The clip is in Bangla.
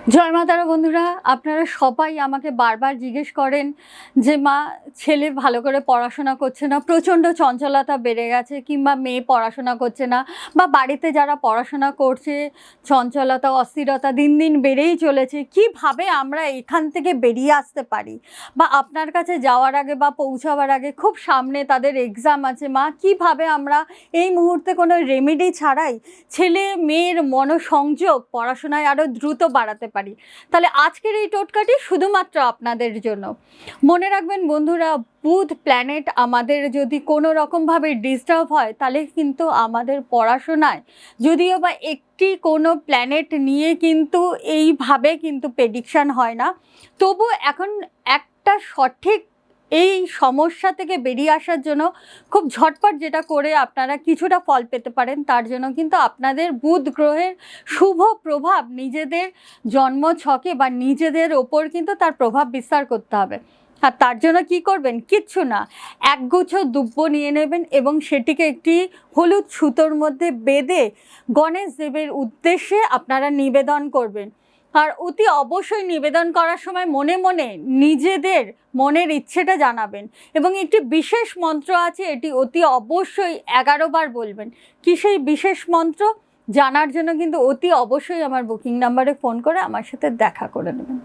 জয় মা তারা বন্ধুরা, আপনারা সবাই আমাকে বারবার জিজ্ঞেস করেন যে মা, ছেলে ভালো করে পড়াশোনা করছে না, প্রচণ্ড চঞ্চলতা বেড়ে গেছে, কিংবা মেয়ে পড়াশোনা করছে না, বা বাড়িতে যারা পড়াশোনা করছে চঞ্চলতা অস্থিরতা দিন দিন বেড়েই চলেছে। কিভাবে আমরা এখান থেকে বেরিয়ে আসতে পারি? বা আপনার কাছে যাওয়ার আগে বা পৌঁছাবার আগে খুব সামনে তাদের এক্সাম আছে, মা কিভাবে আমরা এই মুহূর্তে কোনো রেমেডি ছাড়াই ছেলে মেয়ের মনোসংযোগ পড়াশোনায় আরও দ্রুত বাড়াতে পারি? তাহলে আজকের এই টোটকাটি শুধুমাত্র আপনাদের জন্য। মনে রাখবেন বন্ধুরা, বুধ প্ল্যানেট আমাদের যদি কোনো রকমভাবে ডিস্টার্ব হয়, তাহলে কিন্তু আমাদের পড়াশোনায়, যদিও বা একটি কোনো প্ল্যানেট নিয়ে কিন্তু এইভাবে কিন্তু প্রেডিকশান হয় না, তবু এখন একটা সঠিক এই সমস্যা থেকে বেরিয়ে আসার জন্য খুব ঝটপট যেটা করে আপনারা কিছুটা ফল পেতে পারেন, তার জন্য কিন্তু আপনাদের বুধ গ্রহের শুভ প্রভাব নিজেদের জন্মছকে বা নিজেদের ওপর কিন্তু তার প্রভাব বিস্তার করতে হবে। আর তার জন্য কি করবেন? কিচ্ছু না, একগুচ্ছ দুব্য নিয়ে নেবেন এবং সেটিকে একটি হলুদ সুতোর মধ্যে বেঁধে গণেশ দেবের উদ্দেশ্যে আপনারা নিবেদন করবেন। আর অতি অবশ্যই নিবেদন করার সময় মনে মনে নিজেদের মনের ইচ্ছেটা জানাবেন, এবং একটি বিশেষ মন্ত্র আছে, এটি অতি অবশ্যই 11 বার বলবেন। কি সেই বিশেষ মন্ত্র জানার জন্য কিন্তু অতি অবশ্যই আমার বুকিং নাম্বারে ফোন করে আমার সাথে দেখা করে নেবেন।